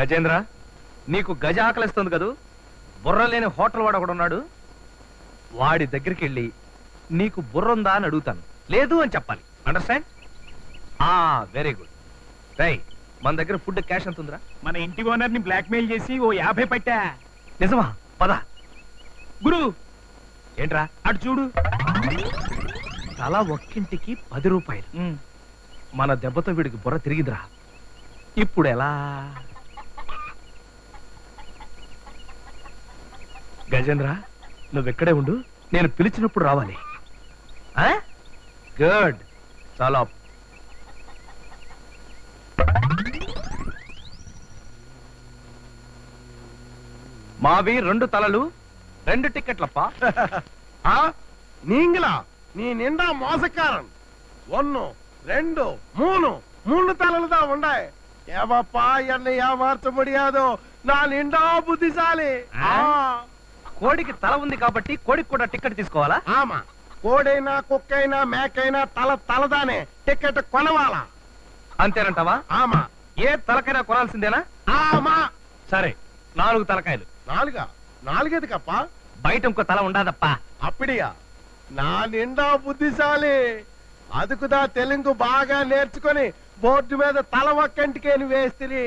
గజేంద్ర, నీకు గజ ఆకలిస్తుంది కదూ? బుర్ర లేని హోటల్ వాడు ఒకడున్నాడు. వాడి దగ్గరికి వెళ్ళి నీకు బుర్రుందా అని అడుగుతాను. లేదు అని చెప్పాలి. అండర్స్టాండ్? Very good. రై, మన దగ్గర ఫుడ్ క్యాష్ ఎంత ఉందిరా? మన ఇంటి ఓనర్ ని బ్లాక్ మెయిల్ చేసి ఓ 50 పట్టా. నిజమా? పద. గురు ఏంట్రా? అటు చూడు. తలా ఒక్కింటికి 10 రూపాయలు. మన దెబ్బతో వీడికి బుర్ర తిరిగిదిరా. ఇప్పుడు ఎలా? గజేంద్ర, నువ్వెక్కడే ఉండు, నేను పిలిచినప్పుడు రావాలి. గుడ్. చాలా మావి 2 తలలు 2 టికెట్లప్పా. நீங்களா? நீ நின்றா மோசக்காரன். 1 2 3 தலையில தான் உண்டாய். ஏவாப்பா, என்னை ஏமாற்ற முடியாதோ. நான் నిండా బుద్ధిశాలి. కోడికి తల ఉంది కాబట్టి కోడికి కూడా టికెట్ తీసుకోవాలా? ఆమా. కోడైనా కుక్కైనా మేకైనా తలదానే టికెట్ కొనవాలా. అంతేనంటావా? ఆమా. ఏ తలకైనా కొనాల్సిందేనా? ఆమా. సరే, 4 తలకాయలు. 4 ఎదుకప్పా? బయట ఇంకో తల ఉండదప్పా. అప్పుడియా? నా నిండా బుద్ధిశాలి. అదుకుదా తెలుగు బాగా నేర్చుకొని బోర్డు మీద తల ఒక్కంటికే వేస్తిరి.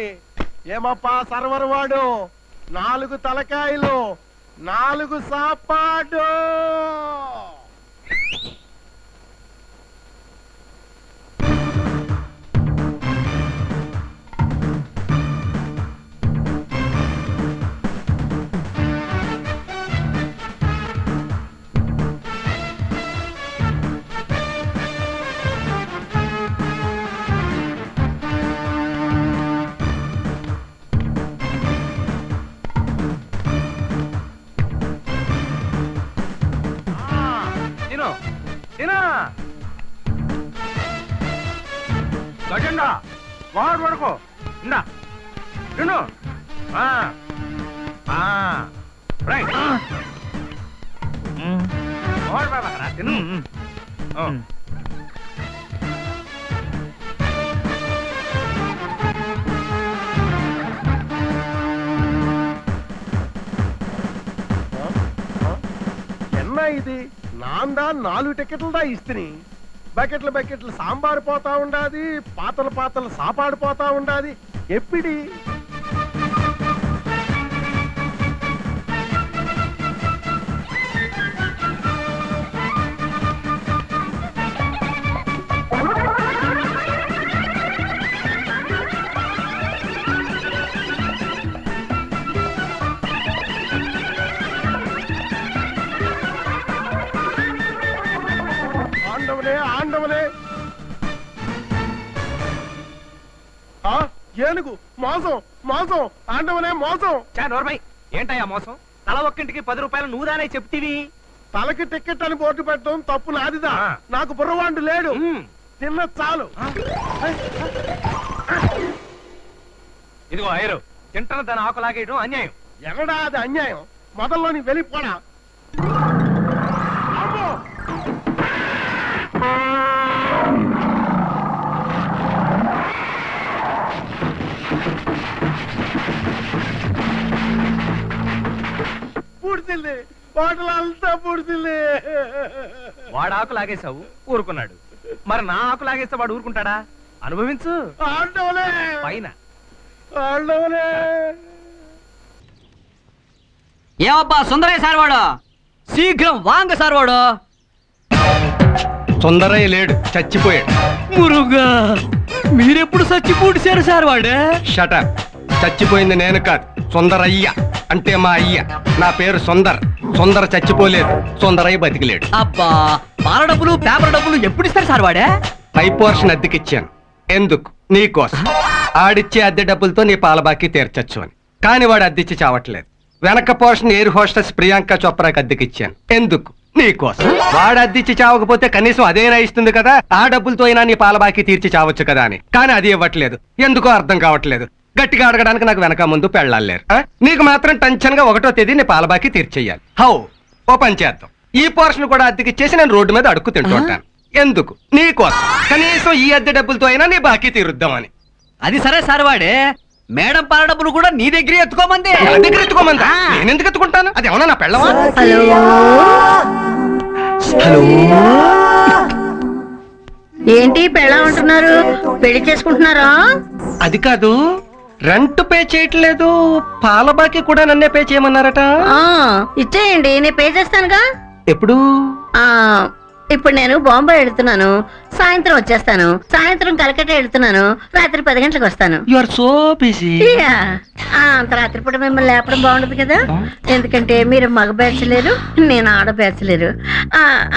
ఏమప్పా సర్వర్ వాడు? 4 తలకాయలు 4 సాపాడు. గజెండా వాడు పడుకో. ఇందా తిను. తిను. ఎన్నా ఇది? నాందా 4 టికెట్లు దా ఇస్తిని. బకెట్లు సాంబారు పోతా ఉండాది, పాతలు సాపాడు పోతా ఉండాది. ఎప్పిడి? ఆండవలే. ఏనుగు మోసం ఆండవలే మోసం. ఏంటయ్యా మోసం? తల ఒక్కింటికి 10 రూపాయలు నువ్వుదానే చెప్తీవి. తలకి టికెట్ అని బోర్డు పెట్టడం తప్పు నాదిదా. నాకు బుర్రవాండు లేడు. తిన్న చాలు. ఇదిగో ఐరు, తింటన దాని ఆకు లాగేయడం అన్యాయం. ఎగడా అది అన్యాయం? మొదల్లోని వెళ్ళిపోడా. పూడ్చింది హోటల్ అంతా పూడ్చింది. వాడు ఆకు లాగేశావు, ఊరుకున్నాడు. మరి నా ఆకు లాగేస్తే వాడు ఊరుకుంటాడా? అనుభవించు. పైన ఏవబ్బా సుందరయ్య సార్ వాడు, శీఘ్రం వాంగ సార్ వాడు. సుందరయ్య లేడు, చచ్చిపోయాడు. మురుగా, మీరెప్పుడు చచ్చిపూడిశారు సార్ వాడు? షటప్. చచ్చిపోయింది నేను కాదు, సుందరయ్య అంటే మా అయ్య. నా పేరు సుందర చచ్చిపోలేదు, సుందరయ్య బతికిలేడు. అబ్బా, పాల డబ్బులు పేపర్ డబ్బులు ఎప్పుడు ఇస్తారు సార్ వాడే? పై పోర్షన్ అద్దెకిచ్చాను. ఎందుకు? నీకోసం. ఆడిచ్చే అద్దె డబ్బులతో నీ పాల బాకీ తీర్చచ్చు అని. కానీ వాడు అద్దెచ్చి చావట్లేదు. వెనక పోర్షన్ ఎయిర్ హోస్టెస్ ప్రియాంక చోప్రాకి అద్దెకిచ్చాను. ఎందుకు? నీకోసం. వాడు అద్దెచ్చి చావకపోతే కనీసం అదేనా ఇస్తుంది కదా, ఆ డబ్బులతో అయినా నీ పాల బాకీ తీర్చి చావచ్చు కదా అని. కానీ అది ఇవ్వట్లేదు. ఎందుకో అర్థం కావట్లేదు. గట్టిగా అడగడానికి నాకు వెనక ముందు పెళ్ళాలేరు. నీకు మాత్రం టెన్షన్ గా 1వ తేదీ నీ పాల బాకీ తీర్చేయాలి. హౌ? ఓ పని చేద్దాం, ఈ పోర్షన్ కూడా అద్దెకిచ్చేసి నేను రోడ్డు మీద అడుక్కు తింటూ ఉంటాను. ఎందుకు? నీకోసం. కనీసం ఈ అద్దె డబ్బులతో అయినా నీ బాకీ తీరుద్దామని. అది సరే సార్ వాడే, మేడం పాల డబ్బులు కూడా నీ దగ్గర ఎత్తుకోమంది. నా దగ్గర ఎత్తుకోమందా? నేను ఎందుకు ఎత్తుకుంటాను? అది ఏమన్నా నా పెళ్ళవా? హలో హలో, ఏంటి పెళ్ళా ఉంటున్నారు? పెళ్లి చేసుకుంటున్నారా? అది కాదు, రెంట్ పే చేయట్లేదు, పాల బాకీ కూడా నన్నే పే చేయమన్నారట. ఇచ్చేయండి, నేను పే చేస్తానుగా. ఎప్పుడు? ఇప్పుడు నేను బాంబే వెళ్తున్నాను, సాయంత్రం వచ్చేస్తాను. సాయంత్రం కలకత్తా వెళ్తున్నాను, రాత్రి 10 గంటలకు వస్తాను. You are so busy. అంత రాత్రిపూట మిమ్మల్ని లేపడం బాగుండదు కదా, ఎందుకంటే మీరు మగ బ్యాచలేరు, నేను ఆడ బ్యాచలేరు.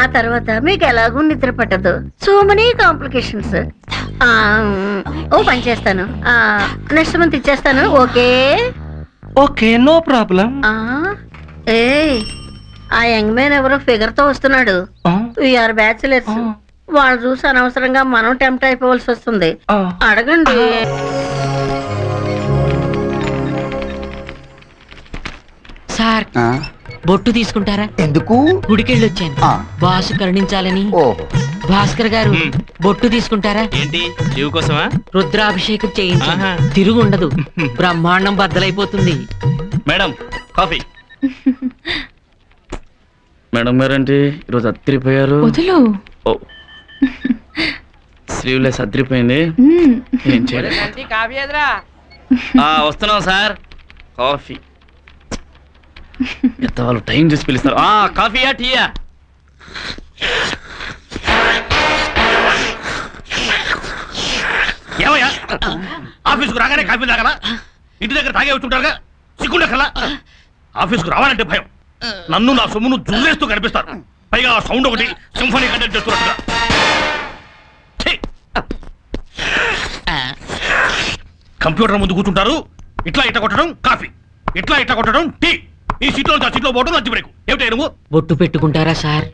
ఆ తర్వాత మీకు ఎలాగూ నిద్ర పట్టదు. So many complications. ఓ పని చేస్తాను, నెక్స్ట్ మంత్ ఇచ్చేస్తాను. Okay okay, no problem. ఏ ఆ యంగ్ మ్యాన్ ఎవరో ఫిగర్ తో వస్తున్నాడు. We are bachelors. వాళ్ళు చూసి అనవసరంగా మనం టెంప్ట్ అయిపోవాల్సి వస్తుంది. అడగండి. సార్ బొట్టు తీసుకుంటారా? ఎందుకు? గుడికెళ్ళి వచ్చాను, బాసు కరుణించాలని. భాస్కర్ గారు బొట్టు తీసుకుంటారా? ఏంటి జీవు కోసమా? రుద్రాభిషేకం చేయించాను, తిరుగు ఉండదు, బ్రహ్మాండం బద్దలైపోతుంది. Madam coffee. మేడం గారంటే ఈరోజు అద్దరిపోయారు. ఓ స్లీవ్లెస్ అద్దరిపోయింది. ఏం చేయలేదు. వస్తున్నాం సార్. కాఫీ ఎంత వాళ్ళు టైం చూసి పిలుస్తారు. కాఫీయా టీయా? ఏమయ్యా ఆఫీసుకు రాగానే కాఫీ తాగలా? ఇంటి దగ్గర తాగే వచ్చుంటారుగా, సిగ్గుండే కల్లా. ఆఫీసుకు రావాలంటే భయం. నన్ను నా సొమ్మును జుల్లేస్తూ కనిపిస్తారు. పైగా ఆ సౌండ్ ఒకటి సింఫనీ కండక్ట్ చేస్తున్నట్టుగా. కంప్యూటర్ ముందు కూర్చుంటారు, ఇట్లా ఇట్లా కొట్టడం కాఫీ, ఇట్లా ఇట్లా కొట్టడం టీ. ఈ సీట్లో ఆ సీట్లో పోవడం లంచ్ బ్రేక్. ఏమిటా నువ్వు? బొట్టు పెట్టుకుంటారా సార్?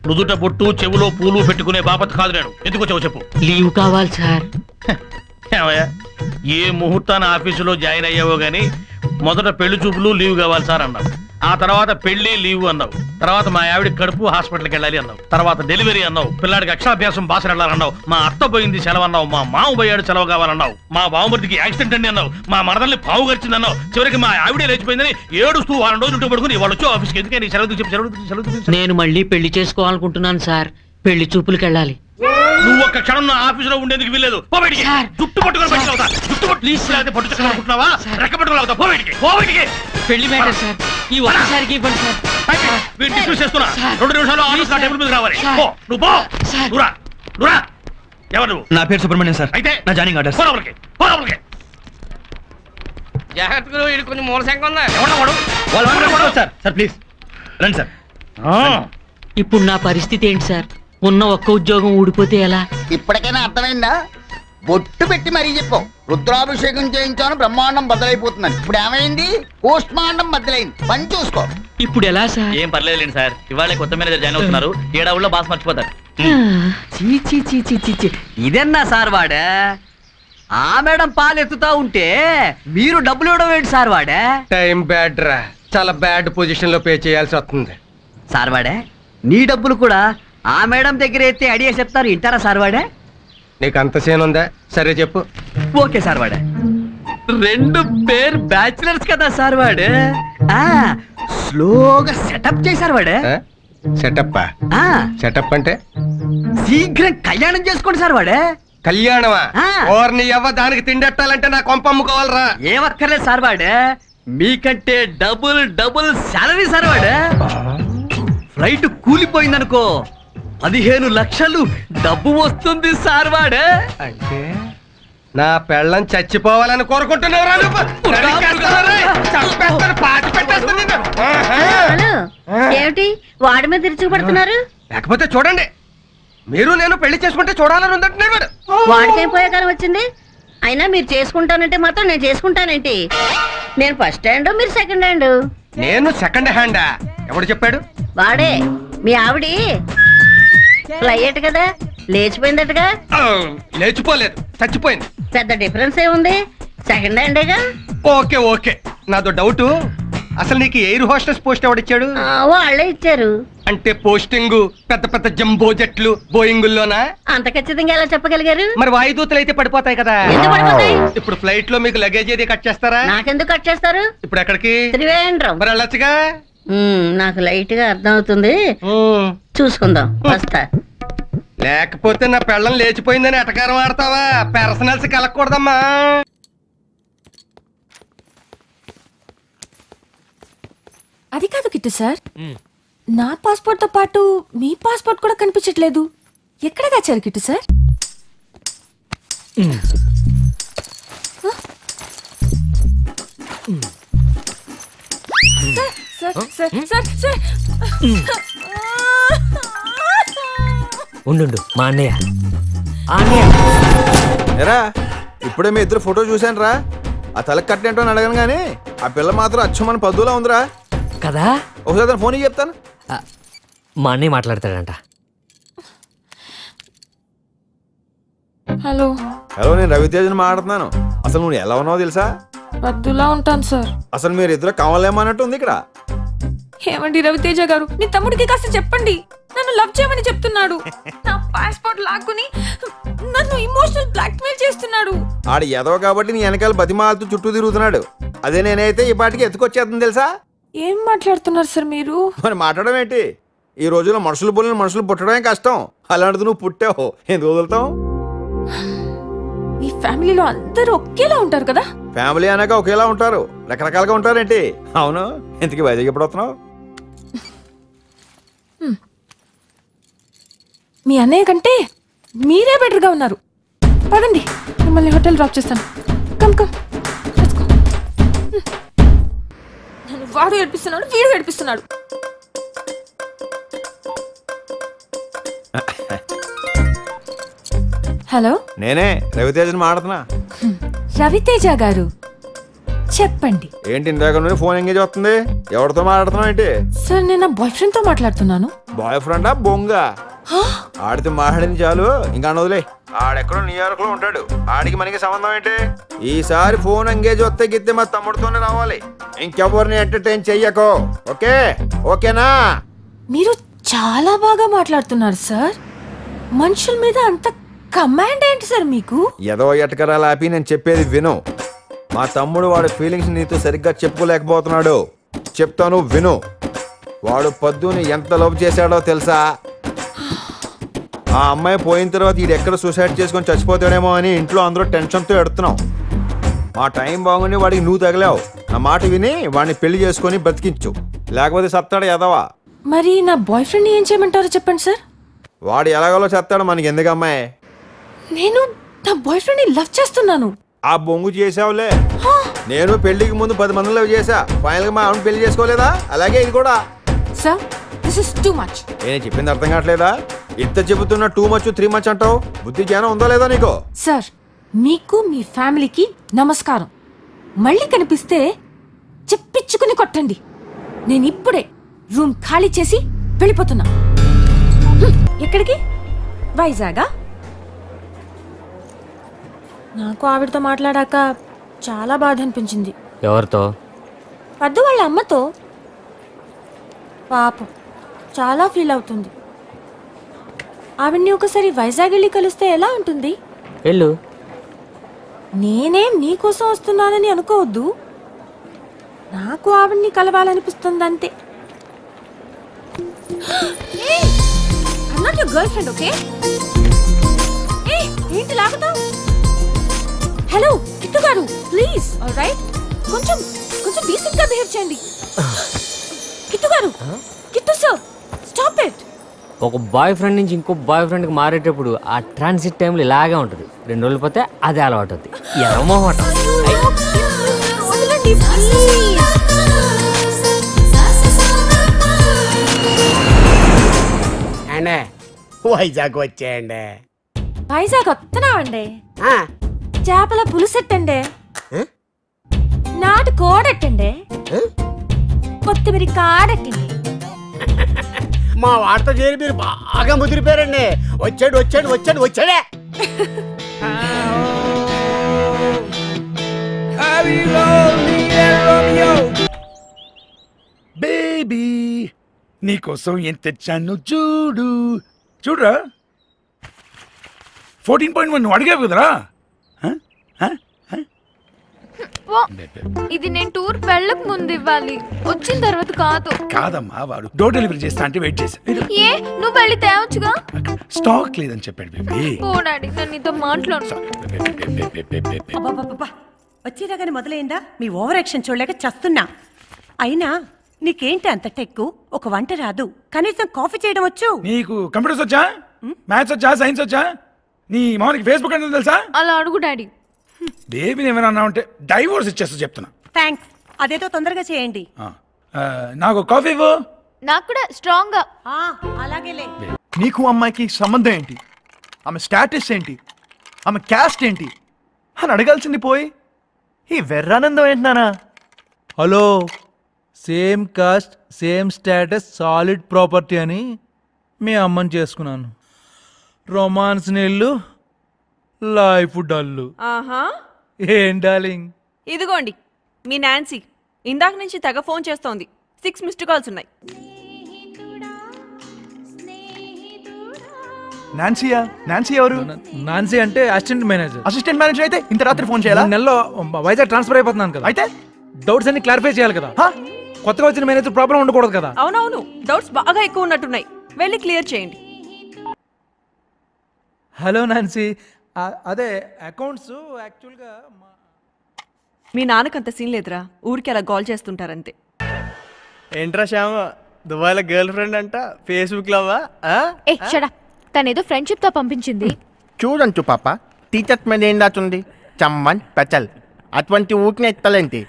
నుదుట బొట్టు చెవులో పూలు పెట్టుకునే బాపత్ కాదు నేను. ఎందుకు వచ్చావు చెప్పు. లీవ్ కావాలి సార్. ఏమయ్యా, ఏ ముహూర్తాన ఆఫీసులో జాయిన్ అయ్యావో గానీ మొదట పెళ్లి చూపులు లీవ్ కావాలి సార్ అన్నావు. ఆ తర్వాత పెళ్లి లీవ్ అన్నావు. తర్వాత మా ఆవిడ కడుపు హాస్పిటల్కి వెళ్ళాలి అన్నావు. తర్వాత డెలివరీ అన్నావు. పిల్లాడికి అక్షరాభ్యాసం బాసర వెళ్ళాలన్నావు. మా అత్త పోయింది సెలవు అన్నావు. మా మామ పోయాడు సెలవు కావాలన్నావు. మా బావమరిదికి యాక్సిడెంట్ అండి అన్నావు. మా మరదల్ని పావు గరిచింది అన్నావు. చివరికి మా ఆవిడే లేచిపోయిందని ఏడుస్తూ 2 రోజులు ఇంటి పడుకుని వాళ్ళు వచ్చి ఆఫీస్కి ఎందుకే నీ సెలవు చెప్పి నేను మళ్ళీ పెళ్లి చేసుకోవాలనుకుంటున్నాను సార్. పెళ్లి చూపులకి వెళ్ళాలి. నువ్వు ఒక్క క్షణం నా ఆఫీసులో ఉండేందుకు వీల్లేదు. పోబడికి జుట్టు పట్టుకొని బయటకు అవుతా. జుట్టు పట్టు పట్టు చక్కనుకుంటున్నావా? రెక్క పట్టుకొని అవుతా. పోబడికి పోబడికి. పెళ్లి మ్యాటర్ సార్, ఈ ఒక్కసారికి ఇవ్వండి సార్. వీళ్ళు డిస్కస్ చేస్తున్నా. 2 నిమిషాలు ఆఫీస్ నా టేబుల్ మీద రావాలి. నువ్వు పో. నువ్వురా. ఎవరు నువ్వు? నా పేరు సుబ్రహ్మణ్యం సార్. అయితే నా జాయినింగ్ ఆర్డర్. పోరాబలికి. జాగ్రత్తగా వీడు కొంచెం మూలశంక ఉందా? ఎవరు సార్? సార్ ప్లీజ్ రండి సార్. ఇప్పుడు నా పరిస్థితి ఏంటి సార్? ఉన్న ఒక్క ఉద్యోగం ఊడిపోతే ఎలా? ఇప్పటికైనా అర్థమైందా? బొట్టు పెట్టి మరీ చెప్పు. రుద్రాభిషేకం చేయించాను, బ్రహ్మాండం బద్దలైపోతుందని. ఇప్పుడు ఏమైంది? పోస్ట్ మార్టం బద్దలైంది. పని చూసుకో. ఇప్పుడు ఎలా సార్? ఏం పర్లేదులేండి సార్. ఇవాళ కొత్త మేనేజర్ జాయిన్ అవుతున్నారు. 7 ఊళ్ళో బాస్ మర్చిపోతారు. ఇదన్నా సార్ వాడే? ఆ మేడం పాలు ఎత్తుతా ఉంటే మీరు డబ్బులు ఇవ్వడం ఏంటి సార్ వాడే? టైం బ్యాడ్ రా, చాలా బ్యాడ్ పొజిషన్ లో పే చేయాల్సి వస్తుంది. సార్ వాడే నీ డబ్బులు కూడా ఆ మేడం దగ్గర ఎత్తే ఐడియా చెప్తారు, ఇంటారా సార్ వాడే? నీకు అంత సీన్ ఉందా? సరే చెప్పు. ఓకే సార్ వాడే. 2 పేరు బ్యాచులర్స్ కదా సార్ వాడే. స్లోగా సెటప్ చేశారు వాడే. సెటప్? సెటప్ అంటే శీఘ్రం కళ్యాణం చేసుకోండి సార్ వాడే. కళ్యాణమా? ఓర్ని ఎవ్వ దానికి తిండెట్టాలంటే నా కొంప అమ్ముకోవాలరా. ఏమక్కర్లేదు సార్ వాడే, మీకంటే డబుల్ సాలరీ సార్ వాడే. ఫ్లైట్ కూలిపోయిందనుకో 15 లక్షలు డబ్బు వస్తుంది సార్ వాడే. అంటే నా పెళ్ళం చచ్చిపోవాలని కోరుకుంటున్నావురా నువ్వు? హలో, ఏమిటి వాడి మీద తిరిచిపడుతున్నారు? లేకపోతే చూడండి, మీరు నేను పెళ్లి చేసుకుంటే చూడాలని ఉందంటున్నాడు వాడు. వాడికేం పోయే కాలం వచ్చింది? అయినా మీరు చేసుకుంటానంటే మాత్రం నేను చేసుకుంటానేంటి? నేను ఫస్ట్ హ్యాండ్, మీరు సెకండ్ హ్యాండ్. నేను సెకండ్ హ్యాండా? ఎవడు చెప్పాడు? వాడే. మీ ఆవిడి ఫ్లైట్ కదా, లేచిపోయిందటగా. లేచిపోలేదు, చచ్చిపోయింది. పెద్ద డిఫరెన్స్ ఏముంది? సెకండ్ హ్యాండేగా. ఓకే ఓకే, నాదో డౌట్. అసలు నీకు ఎయిర్ హోస్టెస్ పోస్ట్ ఎవడిచ్చాడు? వాళ్ళే ఇచ్చారు. అంటే పోస్టింగ్ పెద్ద పెద్ద జంబో జెట్లు బోయింగుల్లోనా? అంత ఖచ్చితంగా ఎలా చెప్పగలిగారు? మరి వాయుదూతలు అయితే పడిపోతాయి కదా. ఎందుకు పడిపోతాయి? ఇప్పుడు ఫ్లైట్ లో మీకు లగేజ్ ఏది కట్ చేస్తారా? నాకెందుకు కట్ చేస్తారు? ఇప్పుడు ఎక్కడికి? త్రివేంద్రం. మరి వెళ్ళొచ్చుగా. నాకు లైట్ గా అర్థం అవుతుంది, చూసుకుందాం. వస్తా. లేకపోతే నా పెళ్ళం లేచిపోయిందని ఎటకారం ఆడతావా? పర్సనల్స్ కలగకూడదమ్మా. అది కాదు కిట్టు సార్, నా పాస్పోర్ట్ తో పాటు మీ పాస్పోర్ట్ కూడా కనిపించట్లేదు. ఎక్కడ దాచారు కిట్టు సార్? ఉండు మా అన్నయ్య. ఎరా ఇప్పుడే మీ ఇద్దరు ఫోటో చూశాను రా. ఆ తలకి కట్టినట్టు అని అడగను కానీ ఆ పిల్ల మాత్రం అచ్చమని పద్దులా ఉందిరా కదా. ఒకసారి ఫోన్ చెప్తాను. మా అన్నయ్య మాట్లాడతాడంట. హలో హలో, నేను రవితేజని మాట్లాడుతున్నాను. అసలు నువ్వు ఎలా ఉన్నావో తెలుసా? పద్దులా ఉంటాను సార్. అసలు మీరు ఇద్దరు కావాలేమన్నట్టు ఉంది ఇక్కడ. ఏమండి రవితేజ గారు, నీ తమ్ముడికి కాస్త చెప్పండి, నన్ను లవ్ చేయమని చెప్తున్నాడు. నా పాస్పోర్ట్ లాక్కుని నన్ను ఇమోషనల్ బ్లాక్మెయిల్ చేస్తున్నాడు. ఆడు ఎదవ కాబట్టి నీ వెనకాల బతిమాలతో చుట్టూ తిరుగుతున్నాడు. అదే నేనైతే ఈ పాటికి ఎత్తుకొచ్చేస్తుంది తెలుసా. ఏం మాట్లాడుతున్నారు సార్ మీరు? మరి మాట్లాడడం ఏంటి? ఈ రోజుల్లో మనుషులు పోలిన మనుషులు పుట్టడమే కష్టం. అలాంటిది నువ్వు పుట్టావు, ఎందుకు వదులుతావు? మీ ఫ్యామిలీలో అందరూ ఒకేలా ఉంటారు కదా? ఫ్యామిలీ అనగా ఒకేలా ఉంటారు, రకరకాలుగా ఉంటారేంటి? అవును, ఇంతకీ వైజాగ్ ఎప్పుడు వస్తున్నావు? మీ అన్నయ్య కంటే మీరే బెటర్ గా ఉన్నారు. పదండి, మిమ్మల్ని హోటల్ డ్రాప్ చేస్తాను. Come come, let's go. నన్ను వాడు ఏడిపిస్తున్నాడు, వీడు ఏడిపిస్తున్నాడు. హలో, నేనే రవితేజని మాట్లాడుతున్నా. రవితేజ గారు చెప్పండి. ఏంటి ఇందాక నుండి ఫోన్ ఎంగేజ్ వస్తుంది? ఎవరితో మాట్లాడుతున్నావు ఏంటి? సార్, నేను నా బాయ్ ఫ్రెండ్ తో మాట్లాడుతున్నాను. బాయ్ ఫ్రెండా బొంగ? ఆడితో మాట్లాడింది చాలు, ఇంకా వదిలే. ఆడెక్కడో న్యూయార్క్ లో ఉంటాడు, ఆడికి మనకి సంబంధం ఏంటి? ఈసారి ఫోన్ ఎంగేజ్ వస్తే గిత్తే మా తమ్ముడితోనే రావాలి. ఇంకెవరిని ఎంటర్టైన్ చెయ్యకో, ఓకే? ఓకేనా? మీరు చాలా బాగా మాట్లాడుతున్నారు సార్. మనుషుల మీద అంత కమాండ్ ఏంటి సార్ మీకు? ఏదో ఎటకరాలు ఆపి నేను చెప్పేది విను. మా తమ్ముడు వాడి ఫీలింగ్స్ నీతో సరిగ్గా చెప్పుకోలేకపోతున్నాడు. చెప్తాను విను. వాడు పద్దుని ఎంత లవ్ చేశాడో తెలుసా? ఆ అమ్మాయి పోయిన తర్వాత ఈడు ఎక్కడ సూసైడ్ చేసుకొని చచ్చిపోతాడేమో అని ఇంట్లో అందరూ టెన్షన్తో ఎడుతున్నాం. మా టైం బాగుండి వాడికి నువ్వు తగిలావు. నా మాట విని వాడిని పెళ్లి చేసుకొని బ్రతికించు, లేకపోతే సత్తాడు ఎదవా. మరి నా బాయ్ ఫ్రెండ్ ఏం చేయమంటారో చెప్పండి సార్. వాడు ఎలాగోలో చేస్తాడు, మనకి ఎందుకు అమ్మాయి? నేను నా బాయ్ ఫ్రెండ్ ని లవ్ చేస్తున్నాను. ఆ బొంగు చేసావులే. నేను పెళ్లికి ముందు 10 మందిని లవ్ చేశా, ఫైనల్ గా మా ఆవిడ పెళ్లి చేసుకోలేదా? అలాగే ఇది కూడా. Sir, this is too much. నేను చెప్పింది అర్థం కావట్లేదా? ఇంత చెబుతున్నా 2 మచ్ 3 మచ్ అంటావు. బుద్ధి జ్ఞానం ఉందా లేదా నీకు? సార్, మీకు మీ ఫ్యామిలీకి నమస్కారం. మళ్ళీ కనిపిస్తే చెప్పించుకుని కొట్టండి. నేను ఇప్పుడే రూమ్ ఖాళీ చేసి వెళ్ళిపోతున్నా. ఎక్కడికి? వైజాగా? నాకు ఆవిడతో మాట్లాడాక చాలా బాధ అనిపించింది. ఎవరితో? పద్దు వాళ్ళ అమ్మతో. పాపం చాలా ఫీల్ అవుతుంది. ఆవిడ్ని ఒకసారి వైజాగ్ వెళ్ళి కలిస్తే ఎలా ఉంటుంది? వెళ్ళు. నేనేం నీకోసం వస్తున్నానని అనుకోవద్దు, నాకు ఆవిడ్ని కలవాలనిపిస్తుంది అంతే. I'm not your girlfriend, okay? ఏంటి లాగుతావు? హలో కిట్టు గారు, ప్లీజ్, ఆల్రైట్, కొంచెం డీసెంట్ గా బిహేవ్ చేయండి. కిట్టు గారు, కిట్టు సార్, స్టాప్ ఇట్. ఒక బాయ్ ఫ్రెండ్ నుంచి ఇంకో బాయ్ ఫ్రెండ్కి మారేటప్పుడు ఆ ట్రాన్సిట్ టైంలో ఇలాగే ఉంటుంది. 2 రోజులు పోతే అదే అలవాటు అవుతుంది. ఏమోమాట. వైజాగ్ వచ్చేయండి. వైజాగ్ వస్తున్నామండి. చేపల పులుసెట్టండి, నాటు కోడెట్టండి, కొత్తిమీర కాడెట్టండి. మా వార్త చేరి మీరు బాగా ముదిరిపోయారండి. వచ్చాడే. బేబీ నీకోసం ఏం తెచ్చాను చూడు. చూడరా 14.1 నువ్వు అడిగావు కదరా. ఇది నేను టూర్ వెళ్ళక ముందు ఇవ్వాలి, వచ్చిన తర్వాత కాదు. కాదమ్మా, వాడు డోర్ డెలివరీ చేస్తా అంటే వెయిట్ చేశా. ఏ నువ్వు వెళ్ళి తేవచ్చుగా. స్టాక్ లేదని చెప్పాడు బేబీ. ఓ డాడీ నేను నీతో మాట్లాడు. వచ్చేదాకానే మొదలైందా మీ ఓవర్ యాక్షన్ చూడలేక చస్తున్నా. అయినా నీకేంటి అంత టెక్కు? ఒక వంట రాదు, కనీసం కాఫీ చేయడం వచ్చు? నీకు కంప్యూటర్స్ వచ్చా, మ్యాథ్స్ వచ్చా, సైన్స్ వచ్చా? నీ మామూలుకి ఫేస్బుక్ అంటే తెలుసా? అలా అడుగు డాడీ. బేబీని ఏమైనా అన్నా ఉంటే డైవోర్స్ ఇచ్చేస్తా చెప్తున్నా. థ్యాంక్స్, అదేదో తొందరగా చేయండి. నాకు కాఫీ ఇవ్వు. నాకు కూడా స్ట్రాంగ్ గా. అలాగేలే. నీకు అమ్మాయికి సంబంధం ఏంటి? ఆమె స్టాటస్ ఏంటి? ఆమె క్యాస్ట్ ఏంటి అని అడగాల్సింది పోయి ఈ వెర్రానందం ఏంటన్నానా? Hello, same caste same status solid property అని మీ అమ్మని చేసుకున్నాను. రొమాన్స్ నీళ్ళు, లైఫ్ డల్లు. ఆహా, ఏం డార్లింగ్? ఇదిగోండి మీ నాన్సీ. ఇందాక నుంచి తెగ ఫోన్ చేస్తోంది. 6 మిస్డ్ కాల్స్ ఉన్నాయి. నాన్సీయా? నాన్సీ ఎవరు? నాన్సీ అంటే అసిస్టెంట్ మేనేజర్. అసిస్టెంట్ మేనేజర్ అయితే ఇంత రాత్రి ఫోన్ చేయాలా? నెలలో వైజాగ్ ట్రాన్స్ఫర్ అయిపోతున్నాను కదా. అయితే డౌట్స్ అన్ని క్లారిఫై చేయాలి కదా. కొత్తగా వచ్చిన మేనేజర్ ప్రాబ్లం ఉండకూడదు కదా. అవునవును, డౌట్స్ బాగా ఎక్కువ ఉన్నట్టున్నాయి, వెళ్ళి క్లియర్ చేయండి. హలో నాన్సీ, అదే అకౌంట్స్ యాక్చువల్గా మీ నాన్నకంత సీన్ లేదురా, ఊరికి అలా కాల్ చేస్తుంటారంతే. ఏంట్రా శ్యామ, దుబాయ్లో గర్ల్ ఫ్రెండ్ అంట, ఫేస్బుక్ లో తనేదో ఫ్రెండ్షిప్ తో పంపించింది. చూడంచు పాప, టీచర్స్ మీద ఏం దాచుంది? చమ్మన్ పెచల్ అటువంటి ఊరిని ఎత్తలేంటి.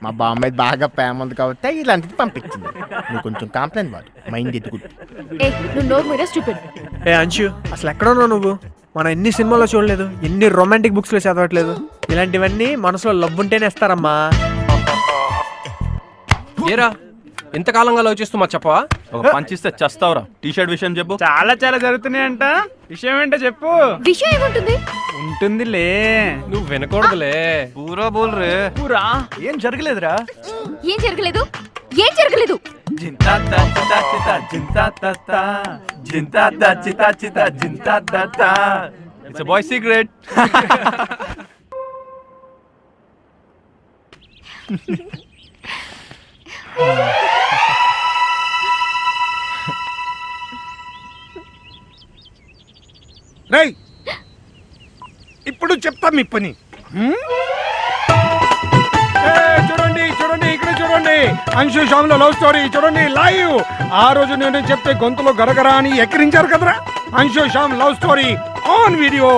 మా బామ్మాయి బాగా ప్రేమ ఉంది కాబట్టి ఇలాంటిది పంపించింది. నువ్వు కొంచెం కాంప్లైంట్ వాడు, మైండ్ ఎదుగుద్ది. ఏ అంశు, అసలు ఎక్కడ ఉన్నావు నువ్వు? మనం ఎన్ని సినిమాలో చూడలేదు, ఎన్ని రొమాంటిక్ బుక్స్ లో చదవట్లేదు. ఇలాంటివన్నీ మనసులో లవ్ ఉంటేనే ఇస్తారమ్మా. ఏరా ఎంతకాలంగా ఆలోచిస్తూ మా చెప్పవా? ఒక పంచిస్తే చస్తావురా. టీ షర్ట్ విషయం చెప్పు. చాలా జరుగుతున్నాయంట. విషయం ఏంటో చెప్పు. విషయం ఏముంటుంది? ఉంటుందిలే, నువ్వు వినకూడదులే. పూరా బోల్ రే. పూరా ఏం జరగలేదురా. ఏం జరగలేదు? ఏం జరగలేదు? It's a boy secret. రై ఇప్పుడు చెప్తా మీ పని. చూడండి చూడండి, ఇక్కడ చూడండి, అంశు శ్యామ్ల లవ్ స్టోరీ చూడండి లైవ్. ఆ రోజు నేను చెప్తే గొంతులో గరగరా అని ఎక్కిరించారు కదరా. Anshu Shyam love story on video.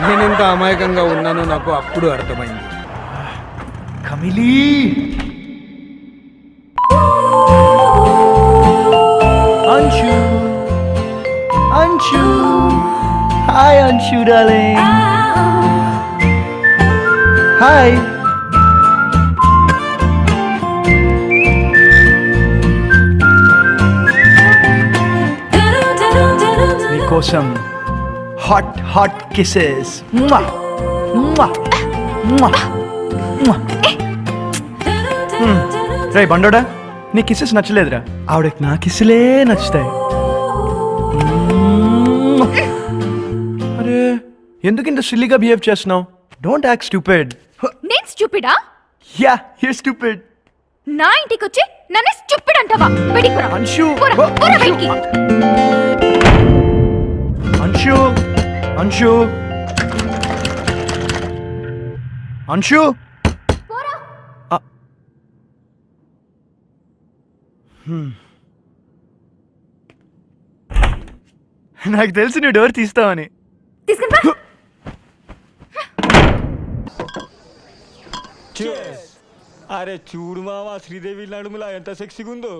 నేను ఇంత అమాయకంగా ఉన్నాను నాకు అప్పుడు అర్థమైంది. కమిలీ Anshu, Anshu, hi Anshu darling, hi. నీకోసం హాట్ హాట్ కిసెస్. రే బండోడా, నీ కిసెస్ నచ్చలేదురా, ఆవిడకి నా కిస్సులే నచ్చుతాయి. అరే ఎందుకు ఇంత సిల్లీగా బిహేవ్ చేస్తున్నావు? Don't act stupid. నేను స్టూపిడా? Yeah, you stupid. నా ఇంటికి వచ్చి నన్ను స్టూపిడ్ అంటావా? బయటికి రా. అంశు, అంశు, అంశు, అంశు. నాకు తెలుసు నువ్వు డోర్ తీస్తావని. అరే చూడు మావా, శ్రీదేవి నడుములా ఎంత సెక్సీగా ఉందో.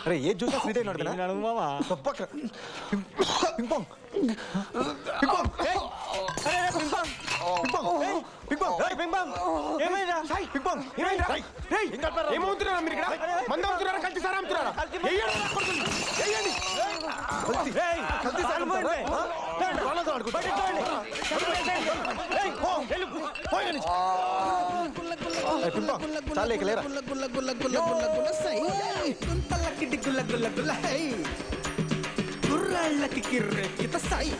అరే ఏ చూసా శ్రీదేవి నడుము మావా. ఏమవుతున్నారా మీరు ఇక్కడ? మందు అవుతున్నారా, కల్తీ సారా అమ్ముతున్నారా? గుర్రాళ్ళకి కిర్రెక్కిత సాయి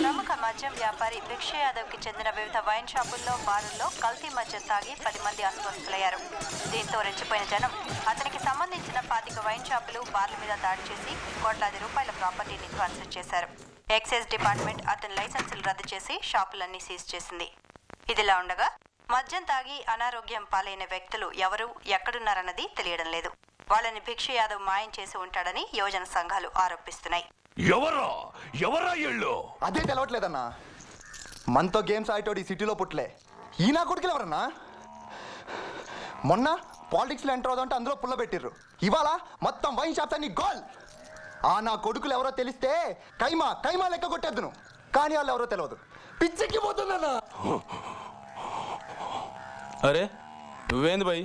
ప్రముఖ మద్యం వ్యాపారి భిక్ష యాదవ్ కి చెందిన వివిధ వైన్ షాపుల్లో బారుల్లో కల్తీ మద్యం తాగి 10 మంది అస్వస్థులయ్యారు. దీంతో రెచ్చిపోయిన జనం అతనికి సంబంధించిన 25 వైన్ షాపులు బార్ల మీద దాడి చేసి కోట్లాది రూపాయల ప్రాపర్టీని ధ్వంసం చేశారు. ఎక్సైజ్ డిపార్ట్మెంట్ అతని లైసెన్సులు రద్దు చేసి షాపులన్నీ సీజ్ చేసింది. ఇదిలా ఉండగా మద్యం తాగి అనారోగ్యం పాలైన వ్యక్తులు ఎవరు ఎక్కడున్నారన్నది తెలియడం లేదు. వాళ్ళని భిక్ష యాదవ్ మాయం చేసి ఉంటాడని యువజన సంఘాలు ఆరోపిస్తున్నాయి. ఎవరా ఇళ్ళు అదే తెలవట్లేదన్నా. మనతో గేమ్స్ ఆడేటోడు ఈ సిటీలో పుట్టలే. ఈ నా కొడుకులు ఎవరన్నా? మొన్న పాలిటిక్స్ లో ఎంటర్ అవుతుంటే అందులో పుల్ల పెట్టిర్రు. ఇవాళ మొత్తం వైన్ షాప్స్ అన్ని గోల్. ఆ నా కొడుకులు ఎవరో తెలిస్తే కైమా లెక్క కొట్టేద్దును. కానీ వాళ్ళు ఎవరో తెలియదు. పిచ్చెక్కి పోతుందన్నా. అరే నువ్వేంది భయ్,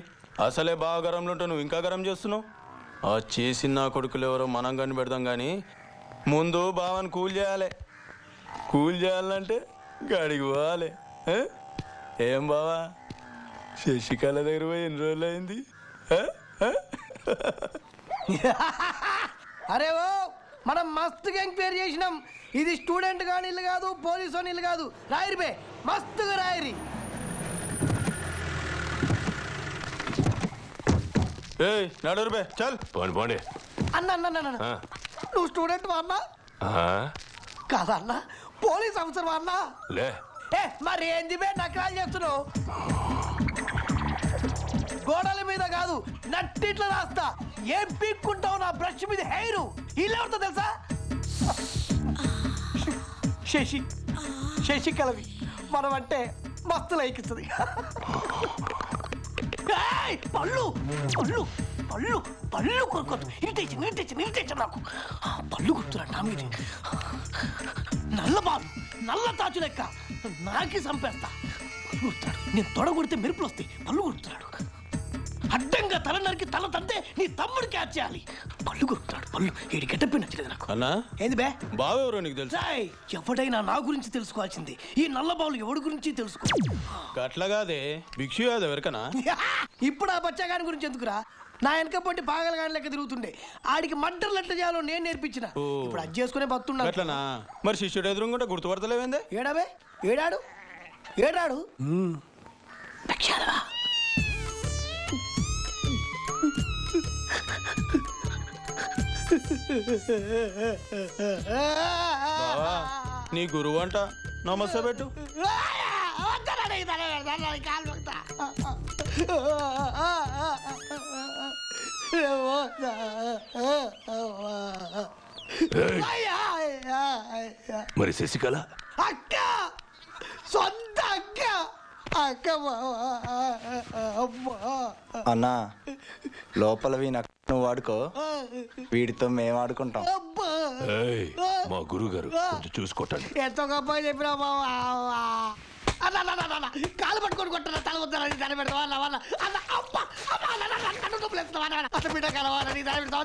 అసలే బాగా గరంలో ఉంటావు, నువ్వు ఇంకా గరం చేస్తున్నావు. ఆ చేసిన నా కొడుకులు ఎవరో మనం కనిపెడదాం కానీ ముందు బావని కూల్ చేయాలంటే గాడికి పోవాలి. ఏం బావా, శశికళ దగ్గర పోయి ఎన్ని రోజులు అయింది? అరే ఓ మనం మస్తుగా ఎంక్వైరీ చేసినాం. ఇది స్టూడెంట్ కానీ ఇల్లు కాదు, పోలీసు ఇల్లు కాదు. రాయరి బే, మస్తుగా రాయరి. నడురు బే, చల్ పోండి. అన్న నువ్వు స్టూడెంట్ అన్నా కాదన్నా, పోలీస్ ఆఫీసర్ అన్నా. మరి ఏంది బే నకరాలు చేస్తున్నావు? గోడల మీద కాదు నట్టిట్లా రాస్తా. ఏం పీక్కుంటావు నా బ్రష్ మీద హెయిర్? ఇల్లెవరితో తెలుసా? శశికళవి. మనం అంటే మస్తు లైకిస్తుంది. పళ్ళు పళ్ళు పళ్ళు పళ్ళు కొనుక్కోదు. ఇరిటేషన్ నాకు. పళ్ళు గుర్తురా మీద నల్ల తాచు లెక్క నాకి చంపేస్తా. పళ్ళు గుర్తున్నాడు. నేను తొడగొడితే మెరుపులు వస్తాయి. పళ్ళు గుర్తున్నాడు. అడ్డంగా తల నరికి తల తంతే నీ తమ్ముడు క్యాచ్ చేయాలి. పళ్ళు గుర్తున్నాడు. పళ్ళు ఏడు గెటప్పి నచ్చలేదు నాకు. అన్నా ఏంది బే బావెవరో నీకు తెలుసు? ఎవడైనా నా గురించి తెలుసుకోవాల్సింది. ఈ నల్ల బావులు ఎవడి గురించి తెలుసుకో. అట్లాగాదే భిక్షు యాదవ్ ఎవరికనా? ఇప్పుడు ఆ బచ్చగాని గురించి ఎందుకురా? నా వెనక పొట్టి పాగలగాని లెక్క తిరుగుతుండే. ఆడికి మడ్డర్లు ఎట్లా చేయాలో నేను నేర్పించిన. ఇప్పుడు అది చేసుకునే బతున్నా. ఎట్లనా మరి శిష్యుడు ఎదురుంటే గుర్తుపడతలేవేందే? ఏడాబే ఏడాడు నీ గురువు అంట నమస్తే పెట్టు. మరి శశికళ అక్క, సొంత అక్క. అన్నా లోపల నువ్వు వాడుకో, వీడితో మేము ఆడుకుంటాం. మా గురువు గారు కొంచెం చూసుకోవటండి. ఎంతో గొప్ప చెప్పినా కాలు పట్టుకొని కొట్టా. తల వద్దని తల పెడతావా బిడ్డ కలవాలని తల పెడతావా.